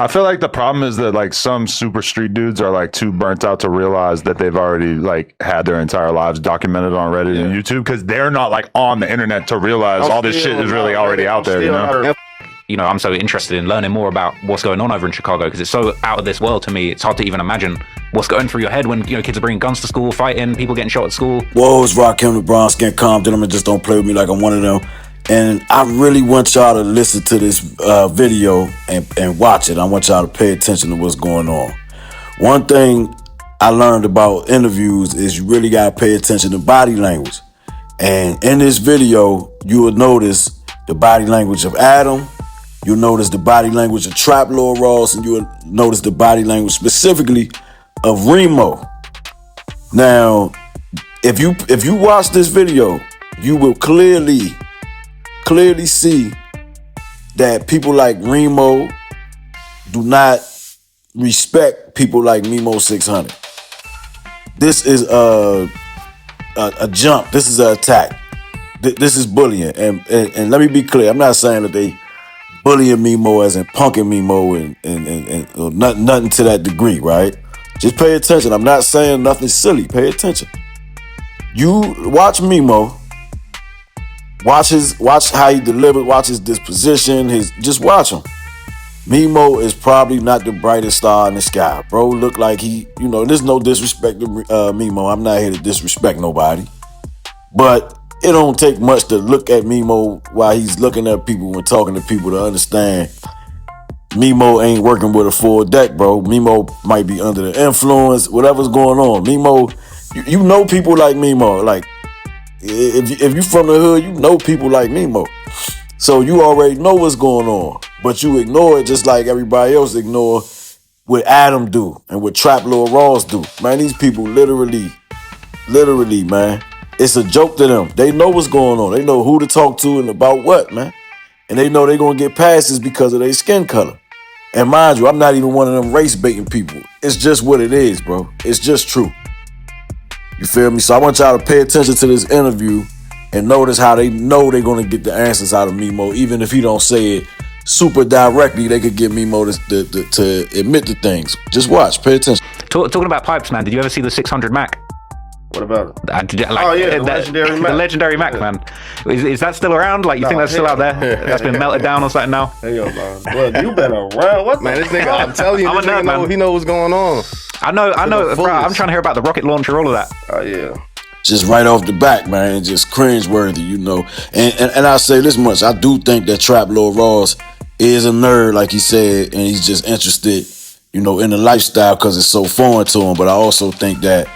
I feel like the problem is that like some super street dudes are like too burnt out to realize that they've already like had their entire lives documented on Reddit and YouTube, because they're not like on the internet to realize all this shit is really already out there, you know? You know, I'm so interested in learning more about what's going on over in Chicago because it's so out of this world to me. It's hard to even imagine what's going through your head when, you know, kids are bringing guns to school, fighting, people getting shot at school. Whoa, it's Rakim the Brown Skin Compton. I'm just don't play with me like I'm one of them. And I really want y'all to listen to this video and watch it. I want y'all to pay attention to what's going on. One thing I learned about interviews is you really got to pay attention to body language. And in this video, you will notice the body language of Adam. You'll notice the body language of Trap Lord Ross, and you'll notice the body language specifically of Remo. Now, if you watch this video, you will clearly see that people like Remo do not respect people like Memo 600. This is a jump. This is an attack. This is bullying. And let me be clear. I'm not saying that they bullying Memo as in punking Memo and nothing to that degree, right? Just pay attention. I'm not saying nothing silly. Pay attention. You watch Memo. Watch how he delivers. Watch his disposition. Just watch him. Memo is probably not the brightest star in the sky, bro. Look like he, you know, there's no disrespect to Memo. I'm not here to disrespect nobody, but it don't take much to look at Memo while he's looking at people and talking to people to understand Memo ain't working with a full deck, bro. Memo might be under the influence, whatever's going on. Memo, you know people like Memo. Like, if you from the hood, you know people like Memo. So you already know what's going on, but you ignore it just like everybody else ignore what Adam do and what Trap Lord Ross do. Man, these people literally, man, it's a joke to them. They know what's going on. They know who to talk to and about what, man. And they know they're going to get passes because of their skin color. And mind you, I'm not even one of them race baiting people. It's just what it is, bro. It's just true. You feel me? So I want y'all to pay attention to this interview and notice how they know they're going to get the answers out of Memo. Even if he don't say it super directly, they could get Memo to admit the things. Just watch. Pay attention. Talking about pipes, man, did you ever see the 600 Mac? What about it? The legendary Mac. The legendary Mac, man. Is that still around? Like, you think that's still out there? That's been melted down or something now? Hey, yo, man. Well, you been around. What, man? This nigga, I'm telling you, this nigga he know what's going on. I know, bro. I'm trying to hear about the rocket launcher, all of that. Oh, yeah. Just right off the back, man, just cringe-worthy, you know. And I'll say this much. I do think that Trap Lord Ross is a nerd, like he said, and he's just interested, you know, in the lifestyle because it's so foreign to him. But I also think that,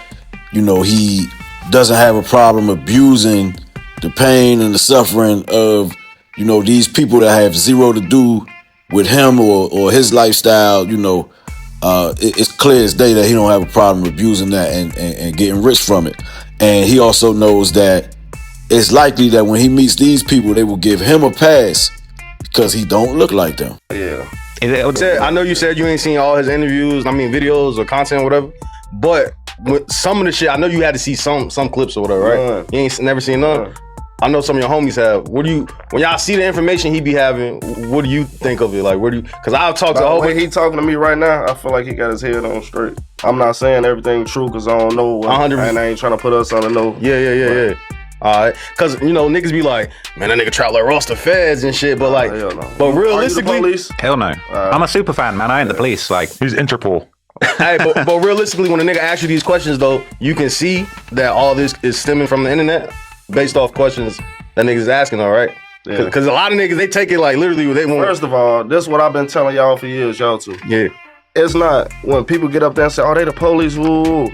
you know, he doesn't have a problem abusing the pain and the suffering of, you know, these people that have zero to do with him or his lifestyle. You know, it's clear as day that he don't have a problem abusing that and getting rich from it. And he also knows that it's likely that when he meets these people, they will give him a pass because he don't look like them. Yeah. I know you said you ain't seen all his interviews, videos or content or whatever, but with some of the shit, I know you had to see some clips or whatever, right? You ain't never seen none? I know some of your homies have. When y'all see the information he be having, what do you think of it? Like, because I've talked to a whole bunch. He talking to me right now, I feel like he got his head on straight. I'm not saying everything true because I don't know. 100%. And I ain't trying to put us on the know. Yeah. Alright, cause you know niggas be like, man, that nigga Trap like Ross the feds and shit, but like, but realistically, hell no. I'm a super fan, man. I ain't the police. Like, he's Interpol. Hey, but realistically, when a nigga asks you these questions, though, you can see that all this is stemming from the internet, based off questions that niggas is asking. All right, because a lot of niggas they take it like literally what they want. First of all, this is what I've been telling y'all for years, y'all too. Yeah, it's not when people get up there and say, "Oh, they the police." Woo.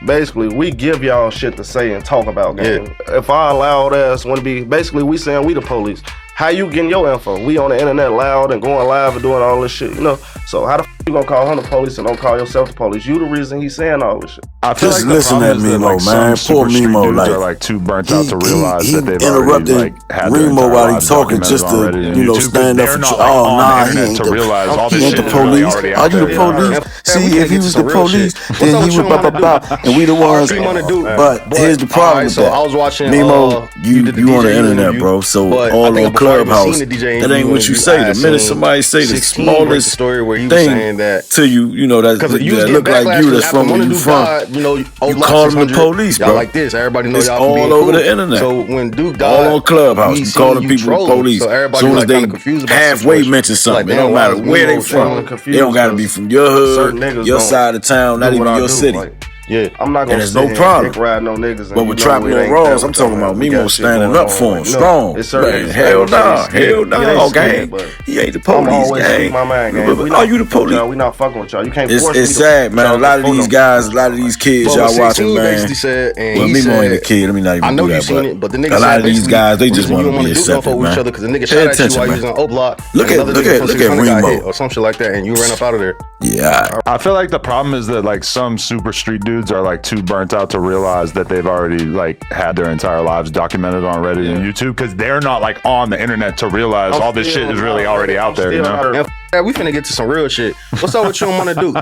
Basically, we give y'all shit to say and talk about, gang. Yeah. If our loud ass want to be, basically, we saying we the police. How you getting your info? We on the internet loud and going live and doing all this shit, you know? So how the You gonna call him the police and don't call yourself the police. You the reason he's saying all this shit. I feel Just like the listen problem at is that, Memo, like, man. some Poor super street Memo, dudes like, are like too burnt out to realize he that they've interrupted already like had their Remo entire while he lives talking documented just to, already on you know, YouTube, 'cause stand up they're for not, you. like, Oh, on nah, the he internet ain't to the, realize all he this ain't shit the is really police. already Are out you the there. police? Man, we See, can't if he get was to the some real police, shit. What's then up he with would you blah, and blah, Mama blah. Duke? And we the ones. RP Mama Duke. But here's the problem with so that. I was watching Memo, you did the on the DJ internet, interview, bro. So but I all think on before I even Clubhouse, seen the DJ that ain't what you interview, say. I The minute seen somebody say the 16 break the smallest story where he was saying thing that to you, you know, that because you was getting look like backlash you, 'cause that's after from one where of you Duke from. died, you know, You call them the police, y'all bro. like this. Everybody know It's y'all all for being over cool. the internet. So when Duke died, All on Clubhouse, we you seen calling you people trolling. police. So everybody Soon as like they kind of confused about the halfway situation. mention something, Like, it don't damn, why matter is where they Memo from. trolling? They don't got to be from your hood, Certain niggas your don't side of town, not do even what I your do. city. Like, Yeah, I'm not gonna And there's sit no here problem. and dick ride no niggas. And But you with know trapping it on ain't Raws, that I'm with talking them, about man. We Memo got shit standing going up on, for him, like, you know, strong. it's certain Man, niggas hell ain't gonna nah, say they hell scared. Yeah, nah, they scared, gang. but He ain't the I'm police, always gang. speak my mind, gang. We Are not you the fucking with police? y'all. We not fucking with y'all. You can't force me It's to sad, fuck man. y'all A lot of before these no guys, a fuck lot of with y'all. these kids but y'all what watching, 16 man. basically said, and Well, he Memo said, ain't a kid. Let me not I even know do you that. seen it, but the nigga a lot said of these basically guys, they the just reason want you to don't be wanna do nothing accepted, for each man. other because the nigga Pay shot at you attention, while you man. was on O Block. Look and at- another look nigga at- from look at 600 got Remo. hit or some shit like that, and you ran up out of there. Yeah, I feel like the problem is that like some super street dudes are like too burnt out to realize that they've already like had their entire lives documented on Reddit and YouTube, because they're not like on the internet to realize all this shit is really already out there, you know? And that, we finna get to some real shit. What's up with you and Mona Duke?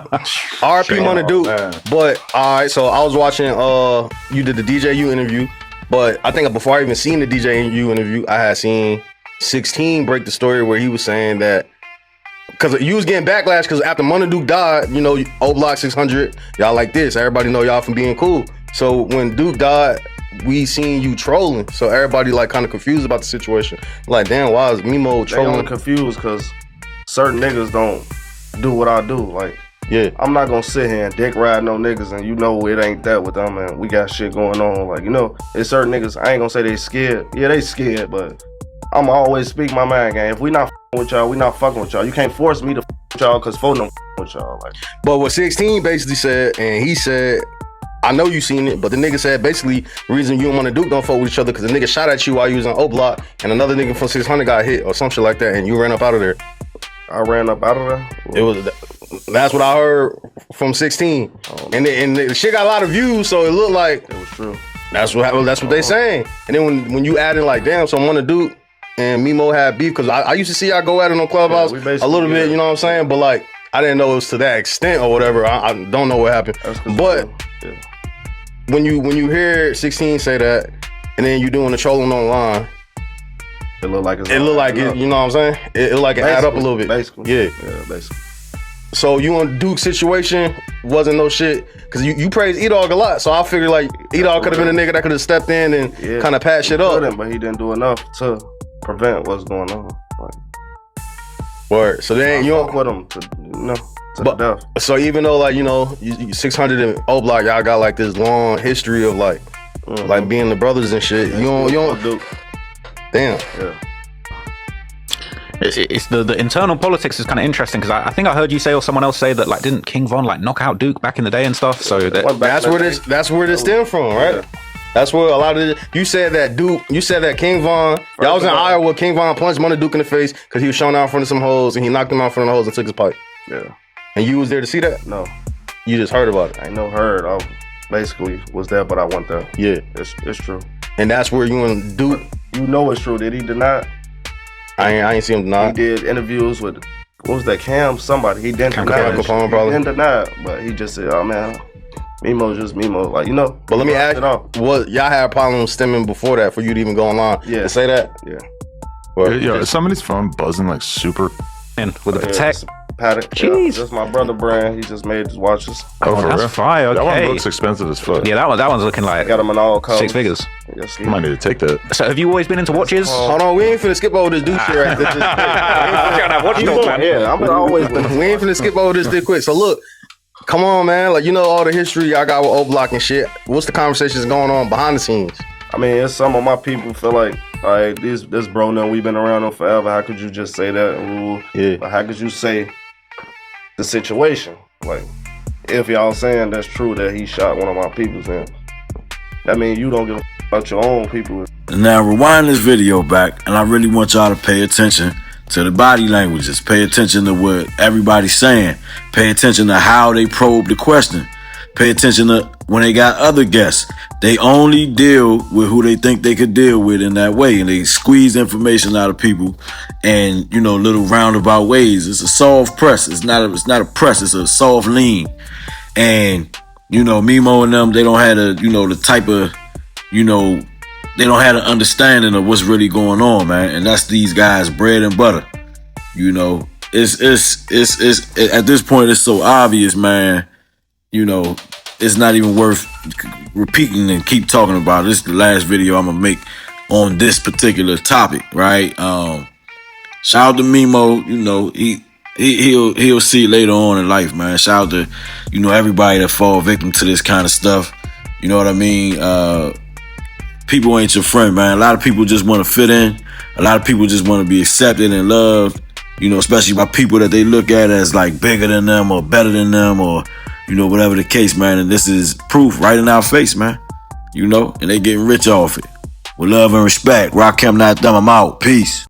RP Mona Duke. But all right, so I was watching. You did the DJU interview, but I think before I even seen the DJU interview, I had seen 16 break the story where he was saying that because you was getting backlash because after Mona Duke died, you know, O Block 600, y'all like this. Everybody know y'all from being cool. So when Duke died, we seen you trolling. So everybody like kind of confused about the situation. Like, damn, why is Memo They only trolling? confused because certain niggas don't do what I do. Like, Yeah. I'm not gonna sit here and dick ride no niggas, and you know it ain't that with them, and we got shit going on. Like, you know, it's certain niggas. I ain't gonna say they scared. Yeah, they scared, but I'm always speak my mind, gang. If we not with y'all, we not fucking with y'all. You can't force me to with y'all because folk don't with y'all. Like, But what 16 basically said, and he said, I know you seen it, but the nigga said basically the reason you and Mona Duke don't fuck with each other because the nigga shot at you while you was on O Block, and another nigga from 600 got hit or some shit like that, and you ran up out of there. I ran up out of there. It was that's what I heard from 16, and the shit got a lot of views, so it looked like It was true. that's what they saying. And then when you add in like, damn, so Mona Duke and Memo had beef because I used to see y'all go at it on Clubhouse Yeah, we a basically little bit, did. you know what I'm saying? But like, I didn't know it was to that extent or whatever. I don't know what happened, That's 'cause but. yeah. When you hear 16 say that, and then you doing the trolling online, It looked like it's it look like it. You know what I'm saying? It look like it add up a little bit. Basically. Yeah. Yeah, basically. So you on Duke's situation wasn't no shit because you praise E-Dog a lot. So I figured like E-Dog could have been a nigga that could have stepped in and Yeah. kind of patched shit He up. couldn't, but he didn't do enough to prevent what's going on. Like, Word. So then you fuck don't. with him to, you know, to But- death. So even though like you 600 and O Block, y'all got like this long history of like being the brothers and shit. You don't. Duke. Damn. Yeah. It's the internal politics is kind of interesting because I think I heard you say or someone else say that like didn't King Von like knock out Duke back in the day and stuff. So that, One back That's in the where day. that's where this stem from, right? Yeah. That's where a lot of you said that Duke, you said that King Von, y'all was in of all- Iowa, King Von punched Mona Duke in the face because he was showing out in front of some hoes and he knocked him out in front of the hoes and took his pipe. Yeah. And you was there to see that? No, You just heard about it. I ain't no heard. I basically was there, but I went there. Yeah. It's true. And that's where you and Duke, You know it's true. Did he deny? I ain't see him He deny. did interviews with, what was that, Cam? Somebody. He didn't Cam deny Capone, that shit. probably. He didn't deny it, but he just said, oh man, Memo's just Memo. Like, you know. But let me he ask brushed it off. what y'all had problems stemming before that for you to even go online Yeah. to say that? Yeah. Well, Yo, is somebody's phone buzzing like super? in with the Yeah, protect. Paddock. Jeez. Yeah, that's my brother brand. He just made his watches. Oh, for that's real? fire. That one Okay. looks expensive as fuck. Yeah, that one's looking like Got him in all colors. 6 figures. Yes, I might need to take that. So have you always been into watches? hold on, we ain't finna skip over this Duke shit right there. Yeah, I'm always been. We ain't finna skip over this real quick. So look, come on, man. Like, you know all the history y'all got with O Block and shit. What's the conversations going on behind the scenes? I mean, it's some of my people feel like, all right, this bro, now we've been around him forever. How could you just say that rule? Yeah. But how could you say the situation? Like, if y'all saying that's true that he shot one of my peoples, then that means you don't give a about your own people. Now rewind this video back, and I really want y'all to pay attention to the body languages. Pay attention to what everybody's saying. Pay attention to how they probe the question. Pay attention to when they got other guests. They only deal with who they think they could deal with in that way. And they squeeze information out of people and, little roundabout ways. It's a soft press. It's not a press. It's a soft lean. And, Memo and them, they don't have the type of, they don't have an understanding of what's really going on, man. And that's these guys' bread and butter. It's at this point, it's so obvious, man. It's not even worth repeating and keep talking about. This is the last video I'm gonna make on this particular topic, right? Shout out to Memo. He'll see later on in life, man. Shout out to everybody that fall victim to this kind of stuff. You know what I mean? People ain't your friend, man. A lot of people just want to fit in. A lot of people just want to be accepted and loved. Especially by people that they look at as like bigger than them or better than them or whatever the case, man. And this is proof right in our face, man. And they getting rich off it. With love and respect. Rakim, not them. I'm out. Peace.